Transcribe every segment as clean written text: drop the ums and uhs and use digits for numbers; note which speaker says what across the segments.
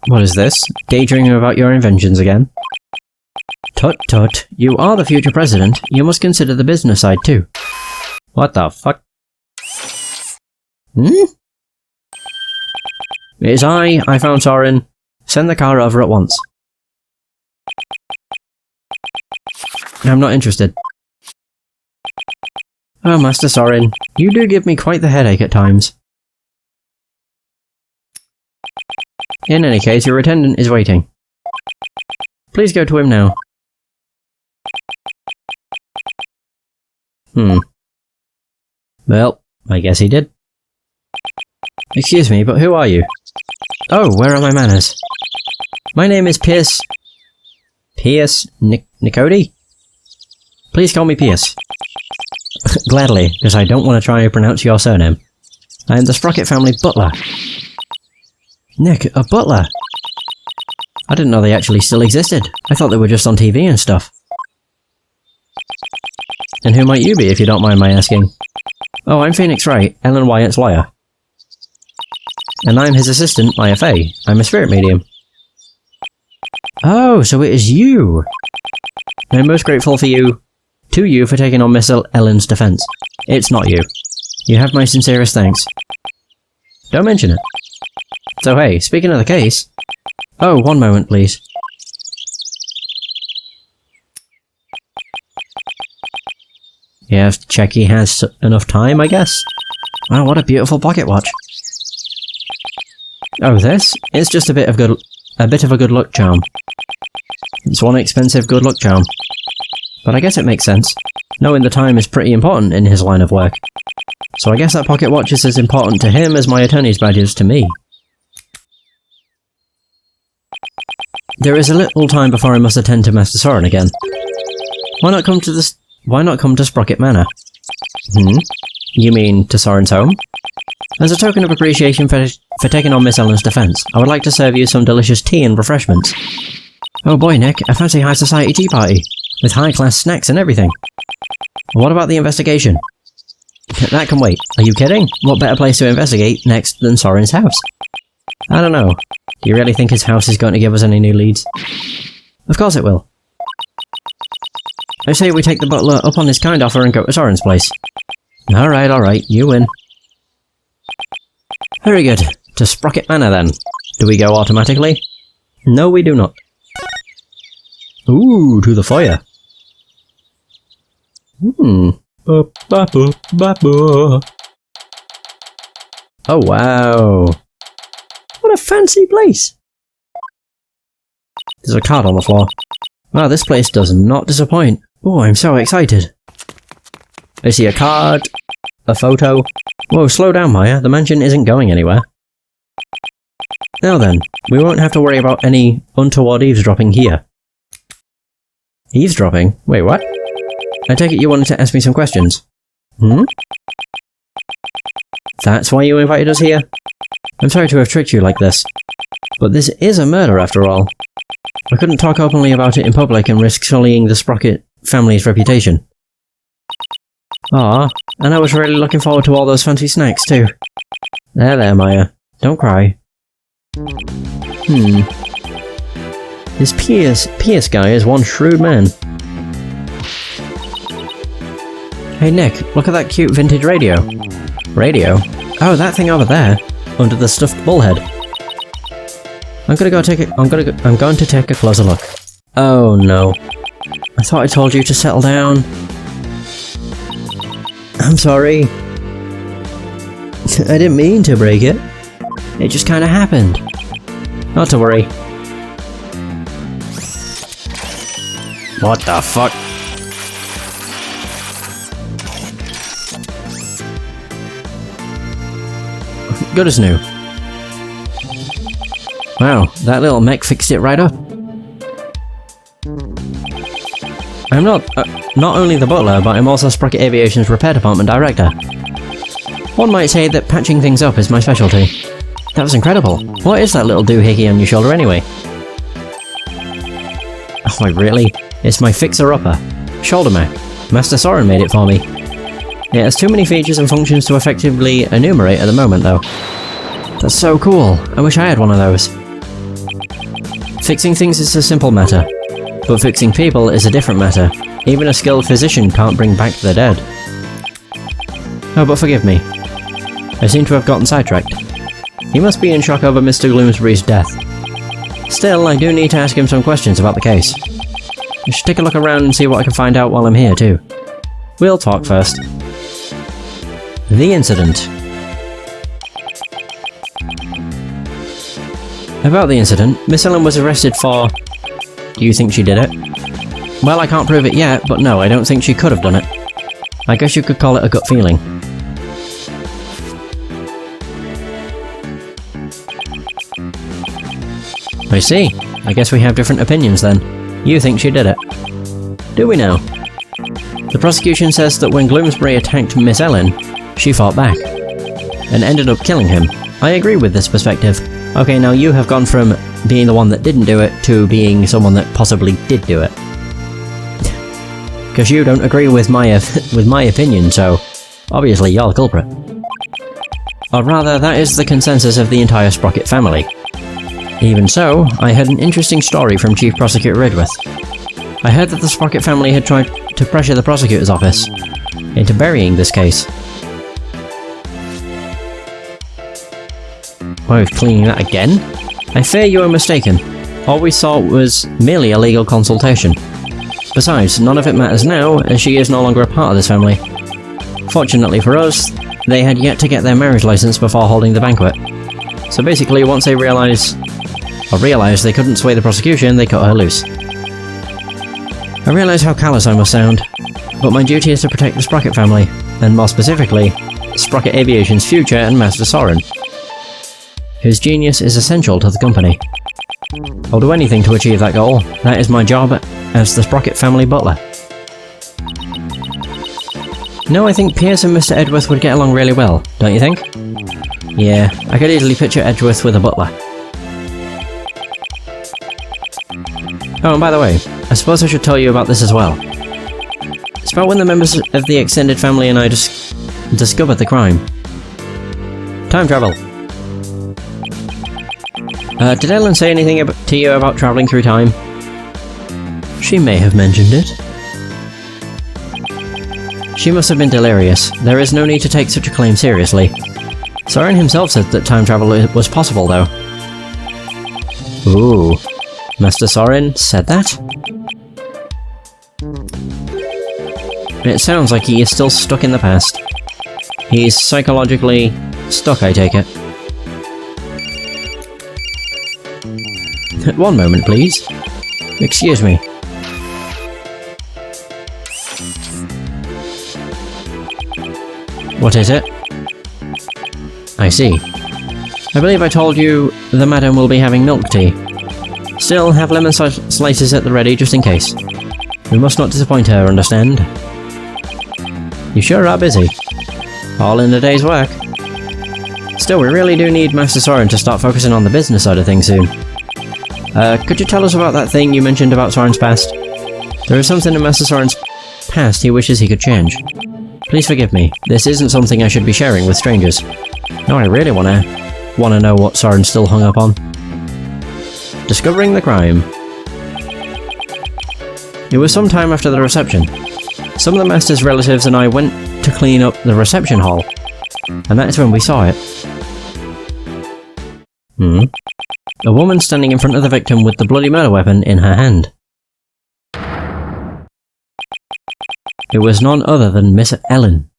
Speaker 1: What is this? Daydreaming about your inventions again? Tut tut, you are the future president, you must consider the business side too. What the fuck? Hmm? It is I found Soren. Send the car over at once. I'm not interested. Oh, Master Soren, you do give me quite the headache at times. In any case, your attendant is waiting. Please go to him now. Well, I guess he did. Excuse me, but who are you? Oh, where are my manners? My name is Pierce Nicody? Please call me Pierce. Gladly, because I don't want to try to pronounce your surname. I am the Sprocket family butler. Nick, a butler? I didn't know they actually still existed. I thought they were just on TV and stuff. And who might you be, if you don't mind my asking? Oh, I'm Phoenix Wright, Ellen Wyatt's lawyer. And I'm his assistant, Maya Fey. I'm a spirit medium. Oh, so it is you! I'm most grateful to you for taking on Miss Ellen's defense. It's not you. You have my sincerest thanks. Don't mention it. So hey, speaking of the case... Oh, one moment, please. You have to check he has enough time, I guess? Wow, what a beautiful pocket watch. Oh, this? It's just a bit of a good luck charm. It's one expensive good luck charm. But I guess it makes sense. Knowing the time is pretty important in his line of work. So I guess that pocket watch is as important to him as my attorney's badge is to me. There is a little time before I must attend to Master Soren again. Why not come to Sprocket Manor? You mean to Soren's home? As a token of appreciation for taking on Miss Ellen's defense, I would like to serve you some delicious tea and refreshments. Oh boy, Nick, a fancy high society tea party, with high-class snacks and everything. What about the investigation? That can wait. Are you kidding? What better place to investigate next than Soren's house? I don't know. Do you really think his house is going to give us any new leads? Of course it will. I say we take the butler up on his kind offer and go to Soren's place. Alright, you win. Very good. To Sprocket Manor then. Do we go automatically? No, we do not. Ooh, to the fire. Oh wow. What a fancy place. There's a card on the floor. Wow, this place does not disappoint. Oh, I'm so excited. I see a card, a photo. Whoa, slow down, Maya. The mansion isn't going anywhere. Now then, we won't have to worry about any untoward eavesdropping here. Eavesdropping? Wait, what? I take it you wanted to ask me some questions. That's why you invited us here? I'm sorry to have tricked you like this. But this is a murder after all. I couldn't talk openly about it in public and risk sullying the Sprocket family's reputation. Ah, and I was really looking forward to all those fancy snacks too. There, Maya. Don't cry. This Pierce guy is one shrewd man. Hey Nick, look at that cute vintage radio. Radio? Oh, that thing over there, under the stuffed bullhead. I'm going to take a closer look. Oh no. I thought I told you to settle down. I'm sorry. I didn't mean to break it. It just kinda happened. Not to worry. What the fuck? Good as new. Wow, that little mech fixed it right up. I'm not only the butler, but I'm also Sprocket Aviation's repair department director. One might say that patching things up is my specialty. That was incredible. What is that little doohickey on your shoulder anyway? Oh, wait, really? It's my fixer-upper. Shoulder mech. Master Soren made it for me. It has too many features and functions to effectively enumerate at the moment, though. That's so cool. I wish I had one of those. Fixing things is a simple matter, but fixing people is a different matter. Even a skilled physician can't bring back the dead. Oh, but forgive me. I seem to have gotten sidetracked. He must be in shock over Mr. Gloomsbury's death. Still, I do need to ask him some questions about the case. I should take a look around and see what I can find out while I'm here, too. We'll talk first. The incident. About the incident, Miss Ellen was arrested for... Do you think she did it? Well, I can't prove it yet, but no, I don't think she could have done it. I guess you could call it a gut feeling. I see. I guess we have different opinions then. You think she did it. Do we now? The prosecution says that when Gloomsbury attacked Miss Ellen, she fought back, and ended up killing him. I agree with this perspective. Okay, now you have gone from being the one that didn't do it to being someone that possibly did do it. Because you don't agree with my opinion, so obviously you're the culprit. Or rather, that is the consensus of the entire Sprocket family. Even so, I heard an interesting story from Chief Prosecutor Ridworth. I heard that the Sprocket family had tried to pressure the prosecutor's office into burying this case. Oh, cleaning that again? I fear you are mistaken. All we saw was merely a legal consultation. Besides, none of it matters now, as she is no longer a part of this family. Fortunately for us, they had yet to get their marriage license before holding the banquet. So basically, once they realised they couldn't sway the prosecution, they cut her loose. I realise how callous I must sound, but my duty is to protect the Sprocket family, and more specifically, Sprocket Aviation's future and Master Soren, whose genius is essential to the company. I'll do anything to achieve that goal. That is my job as the Sprocket family butler. No, I think Pierce and Mr. Edgeworth would get along really well, don't you think? Yeah, I could easily picture Edgeworth with a butler. Oh, and by the way, I suppose I should tell you about this as well. It's about when the members of the extended family and I discovered the crime. Time travel. Did Ellen say anything to you about travelling through time? She may have mentioned it. She must have been delirious. There is no need to take such a claim seriously. Soren himself said that time travel was possible, though. Ooh. Master Soren said that? It sounds like he is still stuck in the past. He's psychologically stuck, I take it. One moment, please. Excuse me. What is it? I see. I believe I told you the madam will be having milk tea. Still, have lemon slices at the ready just in case. We must not disappoint her, understand? You sure are busy. All in a day's work. Still, we really do need Master Soren to start focusing on the business side of things soon. Could you tell us about that thing you mentioned about Soren's past? There is something in Master Soren's past he wishes he could change. Please forgive me, this isn't something I should be sharing with strangers. No, I really wanna know what Soren's still hung up on. Discovering the crime. It was some time after the reception. Some of the Master's relatives and I went to clean up the reception hall, and that is when we saw it. A woman standing in front of the victim with the bloody murder weapon in her hand. It was none other than Miss Ellen.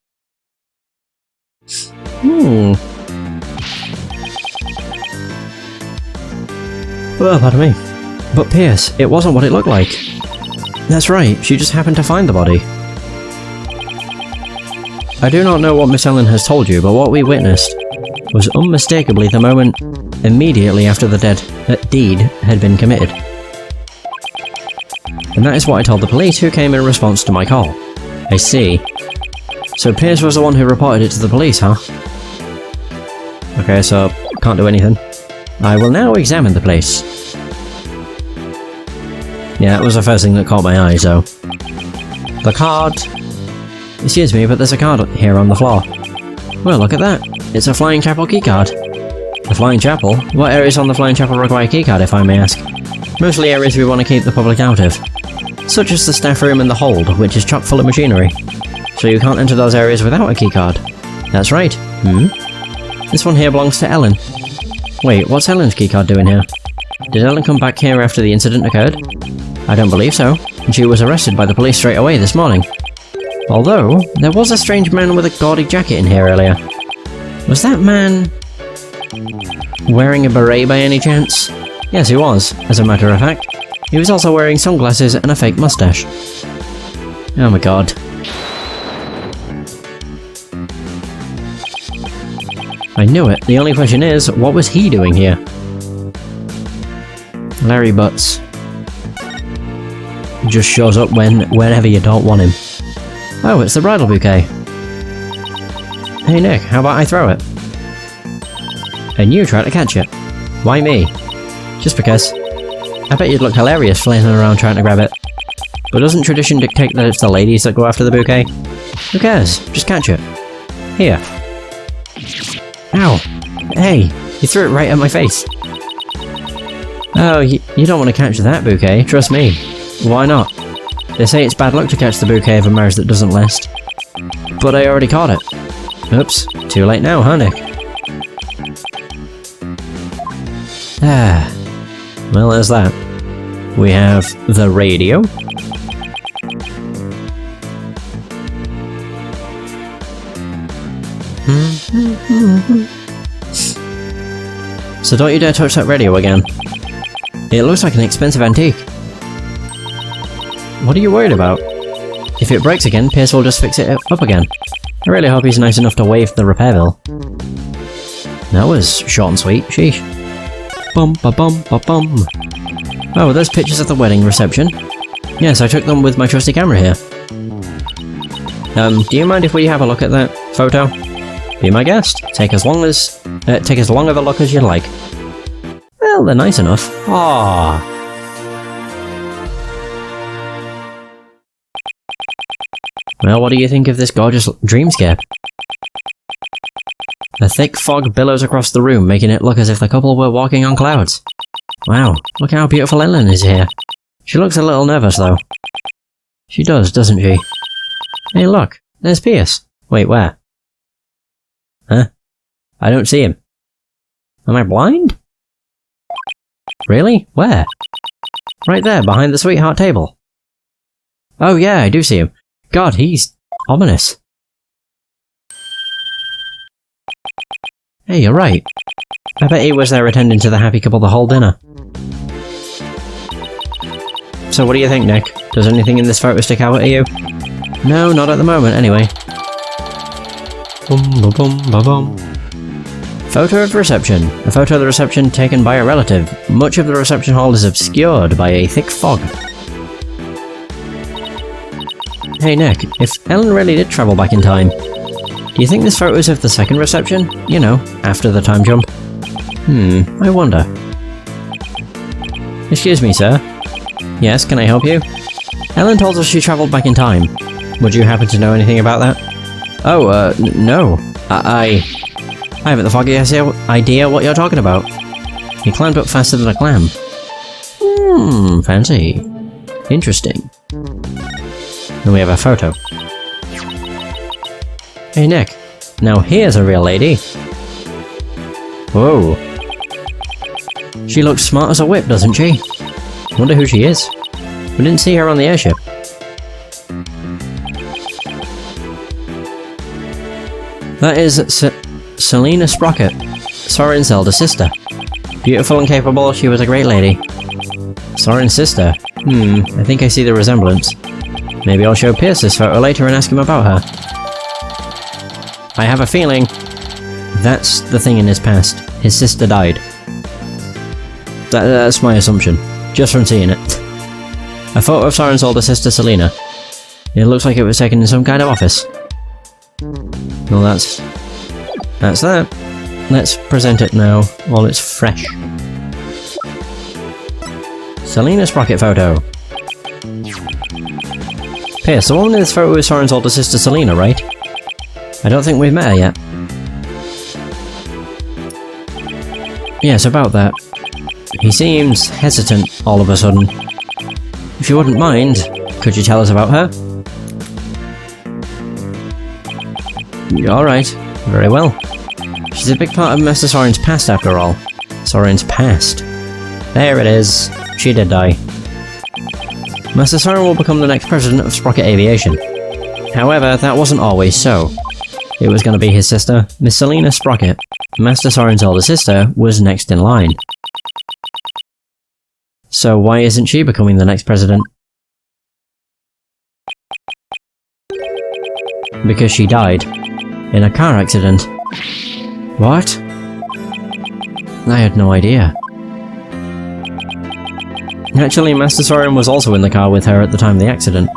Speaker 1: Well, pardon me. But Pierce, it wasn't what it looked like. That's right, she just happened to find the body. I do not know what Miss Ellen has told you, but what we witnessed was unmistakably the moment immediately after the deed had been committed. And that is what I told the police, who came in response to my call. I see. So Pierce was the one who reported it to the police, huh? Okay, so can't do anything. I will now examine the place. Yeah, that was the first thing that caught my eye, so... The card... Excuse me, but there's a card here on the floor. Well, look at that. It's a Flying Chapel keycard. The Flying Chapel? What areas on the Flying Chapel require a keycard, if I may ask? Mostly areas we want to keep the public out of. Such as the staff room and the hold, which is chock full of machinery. So you can't enter those areas without a keycard. That's right. This one here belongs to Ellen. Wait, what's Ellen's keycard doing here? Did Ellen come back here after the incident occurred? I don't believe so, and she was arrested by the police straight away this morning. Although, there was a strange man with a gaudy jacket in here earlier. Was that man wearing a beret by any chance? Yes, he was, as a matter of fact. He was also wearing sunglasses and a fake mustache. Oh my god. I knew it. The only question is, what was he doing here? Larry Butts. Just shows up whenever you don't want him. Oh, it's the bridal bouquet. Hey Nick, how about I throw it? And you try to catch it. Why me? Just because. I bet you'd look hilarious flailing around trying to grab it. But doesn't tradition dictate that it's the ladies that go after the bouquet? Who cares? Just catch it. Here. Ow! Hey! You threw it right at my face! Oh, you don't want to catch that bouquet, trust me. Why not? They say it's bad luck to catch the bouquet of a marriage that doesn't last. But I already caught it. Oops, too late now, huh Nick? Ah. Well, there's that. We have the radio. So don't you dare touch that radio again. It looks like an expensive antique. What are you worried about? If it breaks again, Pierce will just fix it up again. I really hope he's nice enough to waive the repair bill. That was short and sweet, sheesh. Bum ba bum ba bum. Oh, there's pictures of the wedding reception. Yes, I took them with my trusty camera here. Do you mind if we have a look at that photo? Be my guest. Take as long of a look as you'd like. Well, they're nice enough. Aww. Well, what do you think of this gorgeous dreamscape? A thick fog billows across the room, making it look as if the couple were walking on clouds. Wow, look how beautiful Ellen is here. She looks a little nervous, though. She does, doesn't she? Hey, look, there's Pierce. Wait, where? Huh? I don't see him. Am I blind? Really? Where? Right there, behind the sweetheart table. Oh yeah, I do see him. God, he's ominous. Hey, you're right. I bet he was there attending to the happy couple the whole dinner. So what do you think, Nick? Does anything in this photo stick out at you? No, not at the moment, anyway. Bum ba bum ba bum. Photo of reception. A photo of the reception taken by a relative. Much of the reception hall is obscured by a thick fog. Hey Nick, if Ellen really did travel back in time, do you think this photo is of the second reception? You know, after the time jump? I wonder. Excuse me, sir. Yes, can I help you? Ellen told us she travelled back in time. Would you happen to know anything about that? Oh, no. I haven't the foggiest idea what you're talking about. He climbed up faster than a clam. Fancy. Interesting. Then we have a photo. Hey Nick, now here's a real lady. Whoa. She looks smart as a whip, doesn't she? Wonder who she is. We didn't see her on the airship. That is Selena Sprocket, Soren's elder sister. Beautiful and capable, she was a great lady. Soren's sister? I think I see the resemblance. Maybe I'll show Pierce this photo later and ask him about her. I have a feeling that's the thing in his past. His sister died. That's my assumption, just from seeing it. A photo of Soren's older sister, Selena. It looks like it was taken in some kind of office. Well, that's that. Let's present it now, while it's fresh. Selena Sprocket photo. Pierce, the woman in this photo is Soren's older sister, Selena, right? I don't think we've met her yet. Yes, about that. He seems hesitant all of a sudden. If you wouldn't mind, could you tell us about her? Alright, very well. She's a big part of Master Soren's past after all. Soren's past. There it is. She did die. Master Soren will become the next president of Sprocket Aviation. However, that wasn't always so. It was going to be his sister, Miss Selena Sprocket. Master Soren's older sister was next in line. So why isn't she becoming the next president? Because she died. In a car accident. What? I had no idea. Actually, Master Soren was also in the car with her at the time of the accident.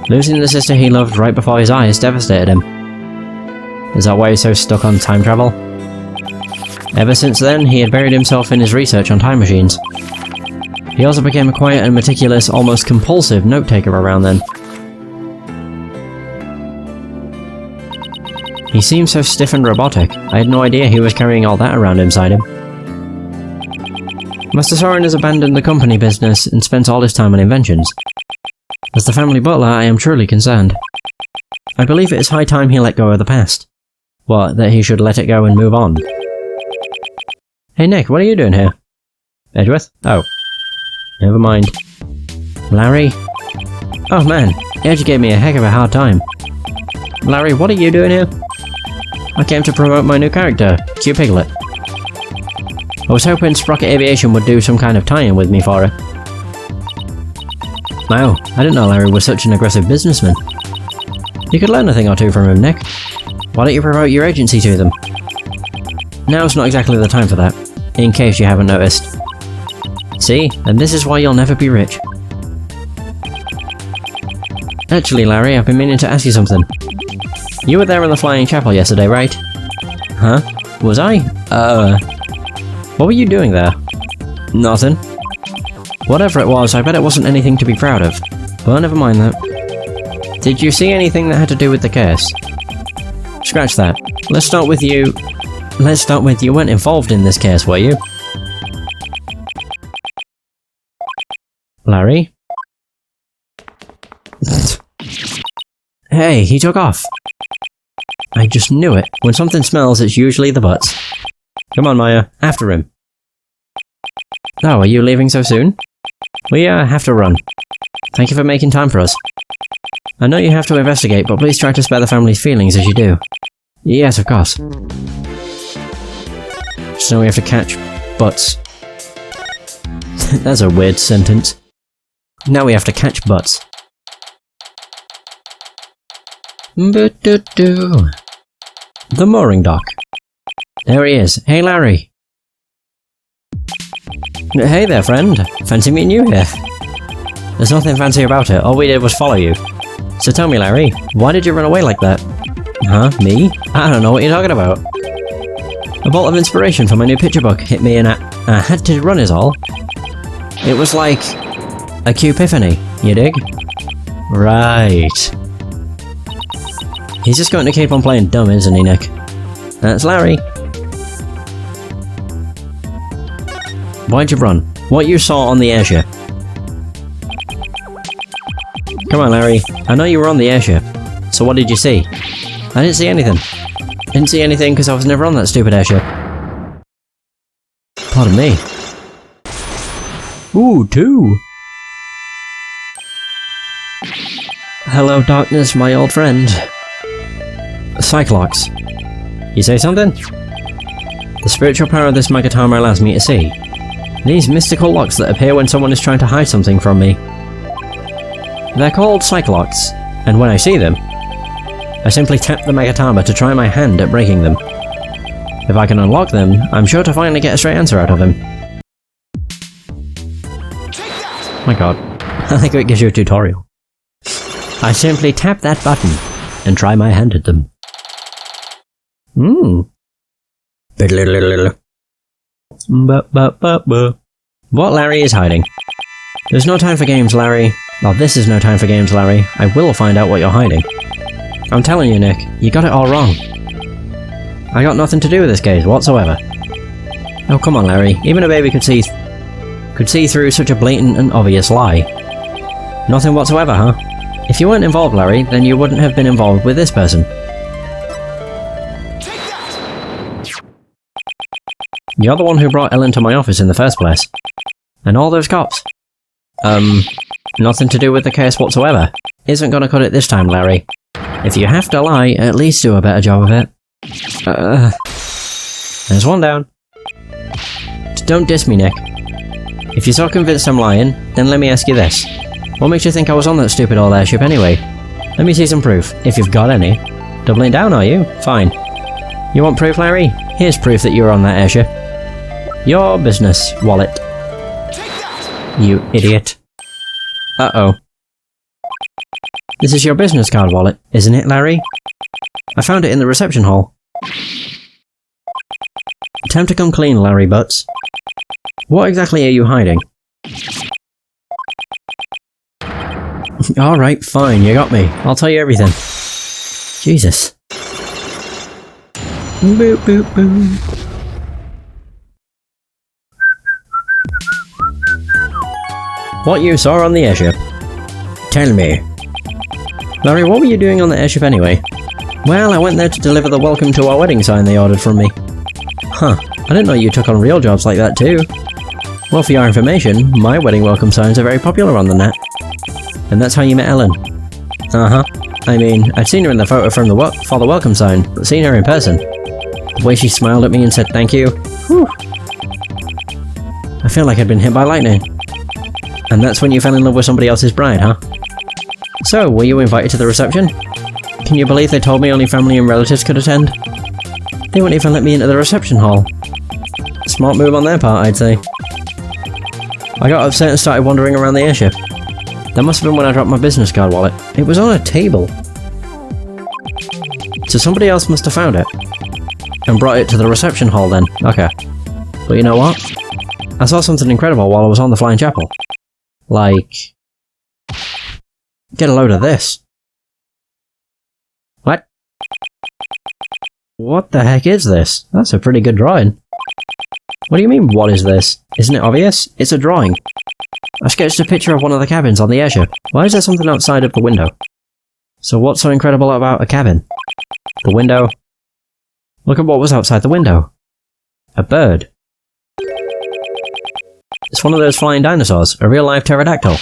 Speaker 1: Losing the sister he loved right before his eyes devastated him. Is that why he's so stuck on time travel? Ever since then, he had buried himself in his research on time machines. He also became a quiet and meticulous, almost compulsive note-taker around then. He seemed so stiff and robotic. I had no idea he was carrying all that around inside him. Master Soren has abandoned the company business and spent all his time on inventions. As the family butler, I am truly concerned. I believe it is high time he let go of the past. What, that he should let it go and move on? Hey Nick, what are you doing here? Edgeworth? Oh. Never mind. Larry? Oh man, Edge gave me a heck of a hard time. Larry, what are you doing here? I came to promote my new character, Q Piglet. I was hoping Sprocket Aviation would do some kind of tie-in with me for it. Wow, I didn't know Larry was such an aggressive businessman. You could learn a thing or two from him, Nick. Why don't you promote your agency to them? Now's not exactly the time for that, in case you haven't noticed. See, and this is why you'll never be rich. Actually, Larry, I've been meaning to ask you something. You were there in the Flying Chapel yesterday, right? Huh? Was I? What were you doing there? Nothing. Whatever it was, I bet it wasn't anything to be proud of. But never mind that. Did you see anything that had to do with the case? Scratch that. Let's start with you weren't involved in this case, were you? Larry? Hey, he took off. I just knew it. When something smells, it's usually the butts. Come on, Maya. After him. Oh, are you leaving so soon? We, have to run. Thank you for making time for us. I know you have to investigate, but please try to spare the family's feelings as you do. Yes, of course. So we have to catch butts. That's a weird sentence. Now we have to catch butts. The mooring dock. There he is. Hey, Larry. Hey there, friend. Fancy meeting you here. There's nothing fancy about it. All we did was follow you. So tell me, Larry, why did you run away like that? Huh? Me? I don't know what you're talking about. A bolt of inspiration from my new picture book hit me and I had to run is all. It was like a Q-epiphany, you dig? Right. He's just going to keep on playing dumb, isn't he, Nick? That's Larry. Why'd you run? What you saw on the airship? Come on, Larry. I know you were on the airship. So what did you see? I didn't see anything. Didn't see anything because I was never on that stupid airship. Pardon me. Ooh, 2. Hello, darkness, my old friend. Cyclops. You say something? The spiritual power of this Magatama allows me to see. These mystical locks that appear when someone is trying to hide something from me. They're called Cyclops, and when I see them, I simply tap the Magatama to try my hand at breaking them. If I can unlock them, I'm sure to finally get a straight answer out of him. My god, I think it gives you a tutorial. I simply tap that button and try my hand at them. What Larry is hiding? There's no time for games, Larry. Well, this is no time for games, Larry. I will find out what you're hiding. I'm telling you, Nick, you got it all wrong. I got nothing to do with this case whatsoever. Oh, come on, Larry. Even a baby could see could see through such a blatant and obvious lie? Nothing whatsoever, huh? If you weren't involved, Larry, then you wouldn't have been involved with this person. You're the one who brought Ellen to my office in the first place. And all those cops. Nothing to do with the case whatsoever. Isn't gonna cut it this time, Larry. If you have to lie, at least do a better job of it. There's one down. Don't diss me, Nick. If you're so convinced I'm lying, then let me ask you this. What makes you think I was on that stupid old airship anyway? Let me see some proof, if you've got any. Doubling down, are you? Fine. You want proof, Larry? Here's proof that you were on that airship. Your business, wallet. You idiot. Uh-oh. This is your business card wallet, isn't it, Larry? I found it in the reception hall. Time to come clean, Larry Butts. What exactly are you hiding? Alright, fine, you got me. I'll tell you everything. Jesus. Boop, boop, boop. What you saw on the airship? Tell me. Larry, what were you doing on the airship anyway? Well, I went there to deliver the welcome to our wedding sign they ordered from me. Huh, I didn't know you took on real jobs like that too. Well, for your information, my wedding welcome signs are very popular on the net. And that's how you met Ellen. Uh-huh. I mean, I'd seen her in the photo from the for the welcome sign, but seeing her in person, the way she smiled at me and said thank you, whew. I feel like I'd been hit by lightning. And that's when you fell in love with somebody else's bride, huh? So, were you invited to the reception? Can you believe they told me only family and relatives could attend? They wouldn't even let me into the reception hall. Smart move on their part, I'd say. I got upset and started wandering around the airship. That must have been when I dropped my business card wallet. It was on a table. So somebody else must have found it. And brought it to the reception hall then. Okay. But you know what? I saw something incredible while I was on the Flying Chapel. Like... Get a load of this. What? What the heck is this? That's a pretty good drawing. What do you mean, what is this? Isn't it obvious? It's a drawing. I sketched a picture of one of the cabins on the airship. Why is there something outside of the window? So what's so incredible about a cabin? The window. Look at what was outside the window. A bird. It's one of those flying dinosaurs, a real life pterodactyl.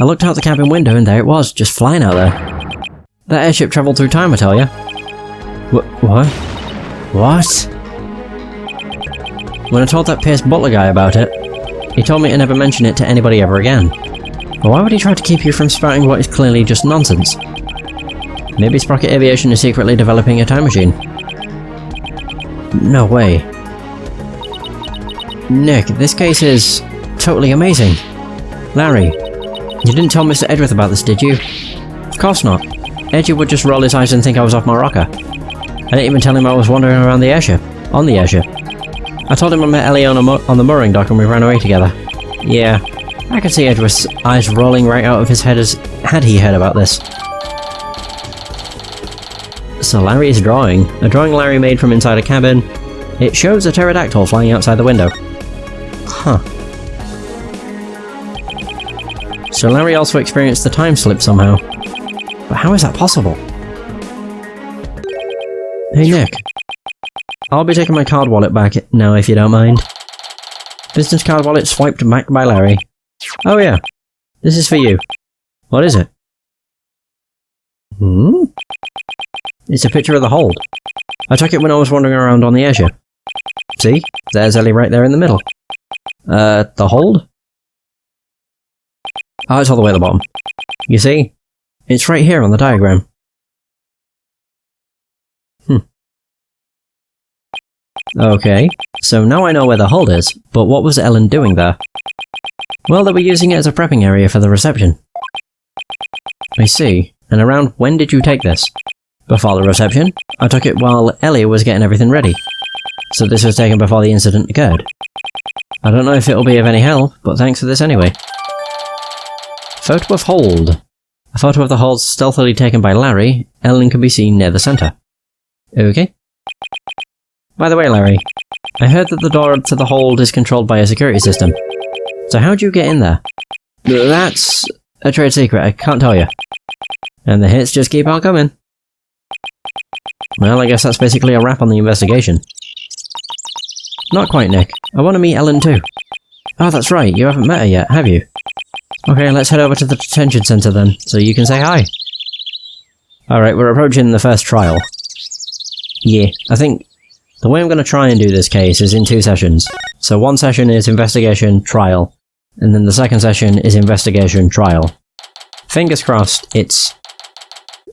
Speaker 1: I looked out the cabin window and there it was, just flying out there. That airship travelled through time, I tell ya. What? What? When I told that Pierce Butler guy about it, he told me to never mention it to anybody ever again. But why would he try to keep you from spouting what is clearly just nonsense? Maybe Sprocket Aviation is secretly developing a time machine. No way. Nick, this case is totally amazing. Larry, you didn't tell Mr. Edgeworth about this, did you? Of course not. Edgy would just roll his eyes and think I was off my rocker. I didn't even tell him I was wandering around the airship. On the airship. I told him I met Ellie on the mooring dock and we ran away together. Yeah, I could see Edgeworth's eyes rolling right out of his head had he heard about this. So Larry's drawing. A drawing Larry made from inside a cabin. It shows a pterodactyl flying outside the window. Huh. So Larry also experienced the time slip somehow. But how is that possible? Hey Nick. I'll be taking my card wallet back now if you don't mind. Business card wallet swiped back by Larry. Oh yeah. This is for you. What is it? It's a picture of the hold. I took it when I was wandering around on the airship. See? There's Ellie right there in the middle. The hold? Oh, it's all the way at the bottom. You see? It's right here on the diagram. Okay, so now I know where the hold is, but what was Ellen doing there? Well, they were using it as a prepping area for the reception. I see. And around when did you take this? Before the reception? I took it while Ellie was getting everything ready. So this was taken before the incident occurred. I don't know if it'll be of any help, but thanks for this anyway. Photo of hold. A photo of the hold stealthily taken by Larry. Ellen can be seen near the centre. Okay. By the way, Larry, I heard that the door to the hold is controlled by a security system. So how'd you get in there? That's a trade secret, I can't tell you. And the hits just keep on coming. Well, I guess that's basically a wrap on the investigation. Not quite, Nick. I want to meet Ellen too. Oh, that's right, you haven't met her yet, have you? Okay, let's head over to the detention centre then, so you can say hi. Alright, we're approaching the first trial. Yeah, I think the way I'm going to try and do this case is in 2 sessions. So one session is investigation, trial, and then the second session is investigation, trial. Fingers crossed, it's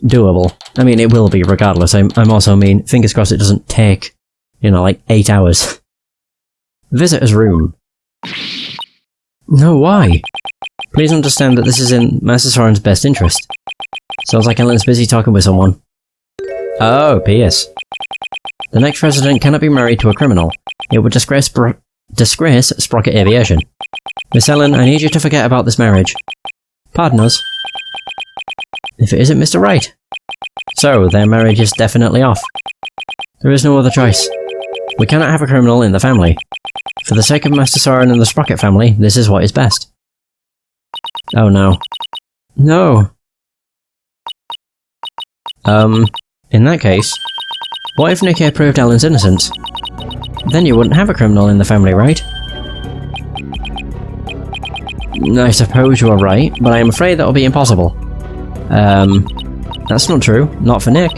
Speaker 1: doable. I mean, it will be regardless. I'm also mean, fingers crossed it doesn't take, you know, like 8 hours. Visitor's room. No, why? Please understand that this is in Master Soren's best interest. Sounds like Ellen's busy talking with someone. Oh, P.S. The next resident cannot be married to a criminal. It would disgrace Sprocket Aviation. Miss Ellen, I need you to forget about this marriage. Pardon us. If it isn't Mr. Wright. So, their marriage is definitely off. There is no other choice. We cannot have a criminal in the family. For the sake of Master Soren and the Sprocket family, this is what is best. Oh no. No! In that case, what if Nicky proved Ellen's innocence? Then you wouldn't have a criminal in the family, right? I suppose you are right, but I am afraid that will be impossible. That's not true. Not for Nick.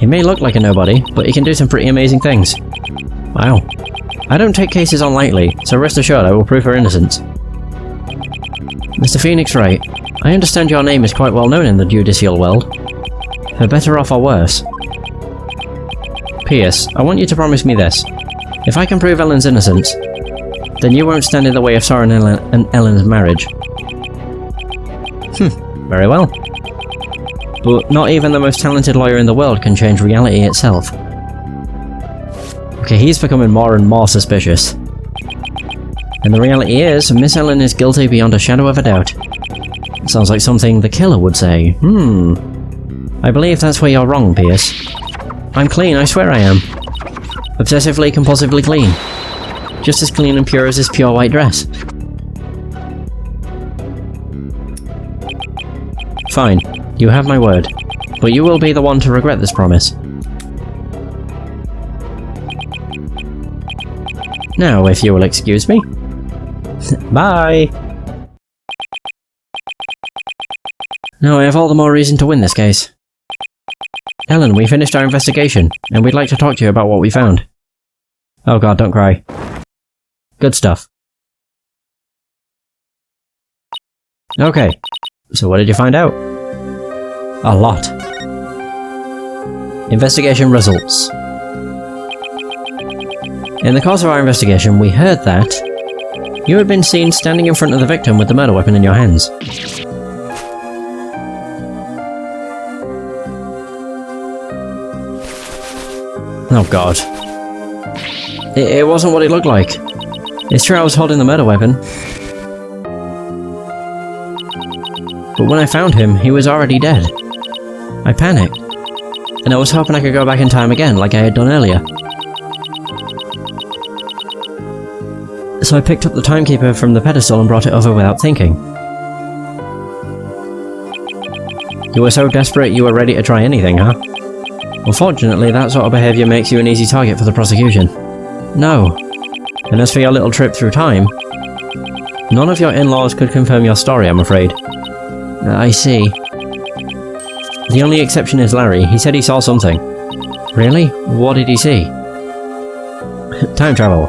Speaker 1: He may look like a nobody, but he can do some pretty amazing things. Wow. I don't take cases on lightly, so rest assured I will prove her innocence. Mr. Phoenix Wright, I understand your name is quite well known in the judicial world. For better off or worse. P.S. I want you to promise me this. If I can prove Ellen's innocence, then you won't stand in the way of Soren and Ellen's marriage. Very well. But not even the most talented lawyer in the world can change reality itself. Okay, he's becoming more and more suspicious. And the reality is, Miss Ellen is guilty beyond a shadow of a doubt. Sounds like something the killer would say. I believe that's where you're wrong, Pierce. I'm clean, I swear I am. Obsessively, compulsively clean. Just as clean and pure as this pure white dress. Fine, you have my word. But you will be the one to regret this promise. Now, if you will excuse me. Bye! Now I have all the more reason to win this case. Ellen, we finished our investigation, and we'd like to talk to you about what we found. Oh god, don't cry. Good stuff. Okay, so what did you find out? A lot. Investigation results. In the course of our investigation, we heard that you had been seen standing in front of the victim with the murder weapon in your hands. Oh god. It wasn't what it looked like. It's true I was holding the murder weapon. But when I found him, he was already dead. I panicked. And I was hoping I could go back in time again, like I had done earlier. So I picked up the timekeeper from the pedestal and brought it over without thinking. You were so desperate you were ready to try anything, huh? Unfortunately, that sort of behaviour makes you an easy target for the prosecution. No. And as for your little trip through time, none of your in-laws could confirm your story, I'm afraid. I see. The only exception is Larry. He said he saw something. Really? What did he see? Time travel.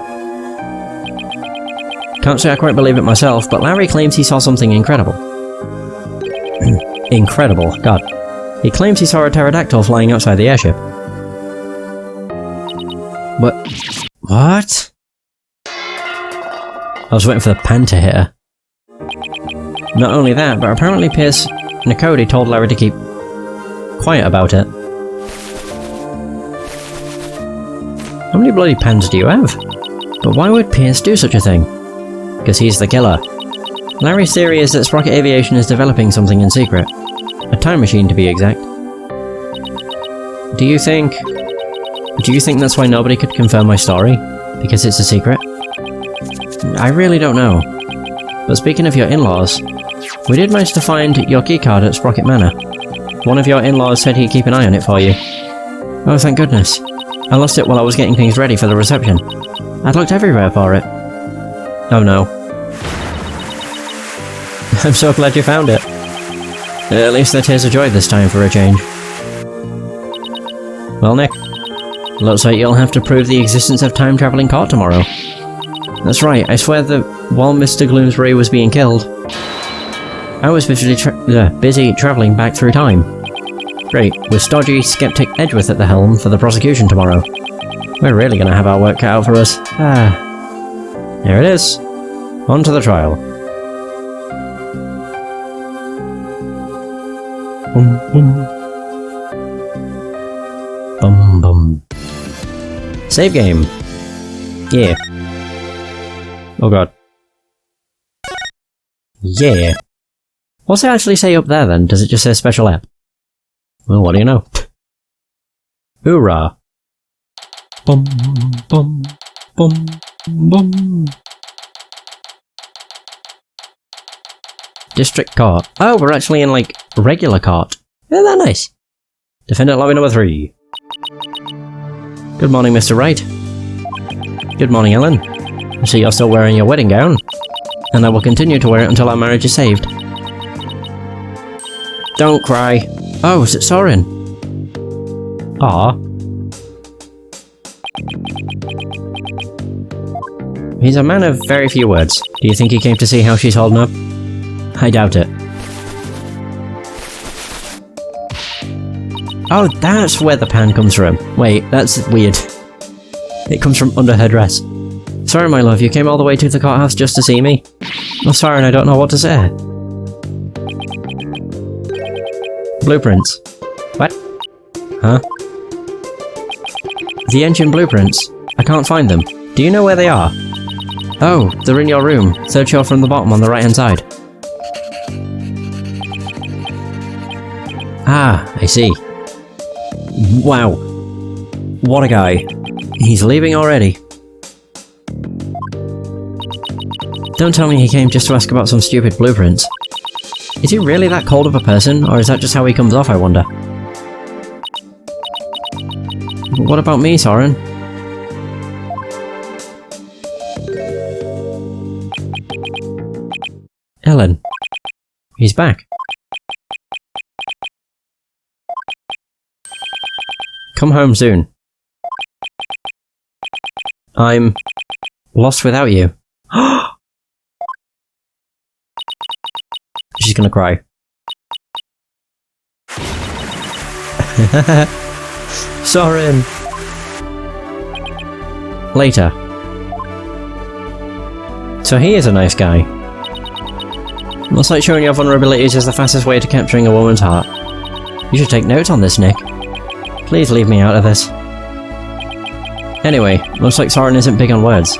Speaker 1: Can't say I quite believe it myself, but Larry claims he saw something incredible. Incredible, God. He claims he saw a pterodactyl flying outside the airship. What? I was waiting for the pen to hit her. Not only that, but apparently Pierce Nicody told Larry to keep quiet about it. How many bloody pens do you have? But why would Pierce do such a thing? Because he's the killer. Larry's theory is that Sprocket Aviation is developing something in secret. A time machine, to be exact. Do you think Do you think that's why nobody could confirm my story? Because it's a secret? I really don't know. But speaking of your in-laws, we did manage to find your keycard at Sprocket Manor. One of your in-laws said he'd keep an eye on it for you. Oh, thank goodness. I lost it while I was getting things ready for the reception. I'd looked everywhere for it. Oh no. I'm so glad you found it. At least they're tears of joy this time for a change. Well, Nick, looks like you'll have to prove the existence of time-travelling court tomorrow. That's right, I swear that while Mr. Gloomsbury was being killed, I was busy travelling back through time. Great, with stodgy, skeptic Edgeworth at the helm for the prosecution tomorrow. We're really gonna have our work cut out for us. There it is. On to the trial. Bum bum. Bum bum. Save game. Yeah. Oh god. Yeah. What's it actually say up there then? Does it just say special app? Well, what do you know? Hoorah. Bum bum bum bum. District Court. Oh, we're actually in, like, regular court. Isn't that nice? Defendant lobby number 3. Good morning, Mr. Wright. Good morning, Ellen. I see you're still wearing your wedding gown. And I will continue to wear it until our marriage is saved. Don't cry. Oh, is it Soren? Aw. He's a man of very few words. Do you think he came to see how she's holding up? I doubt it. Oh, that's where the pan comes from. Wait, that's weird. It comes from under her dress. Sorry, my love, you came all the way to the courthouse just to see me? I'm sorry and I don't know what to say. Blueprints. What? Huh? The engine blueprints. I can't find them. Do you know where they are? Oh, they're in your room. Third shelf from the bottom on the right-hand side. Ah, I see. Wow. What a guy. He's leaving already. Don't tell me he came just to ask about some stupid blueprints. Is he really that cold of a person, or is that just how he comes off, I wonder? What about me, Soren? Ellen. He's back. Come home soon. I'm lost without you. She's gonna cry. Soren! Later. So he is a nice guy. Looks like showing your vulnerabilities is the fastest way to capturing a woman's heart. You should take notes on this, Nick. Please leave me out of this. Anyway, looks like Soren isn't big on words.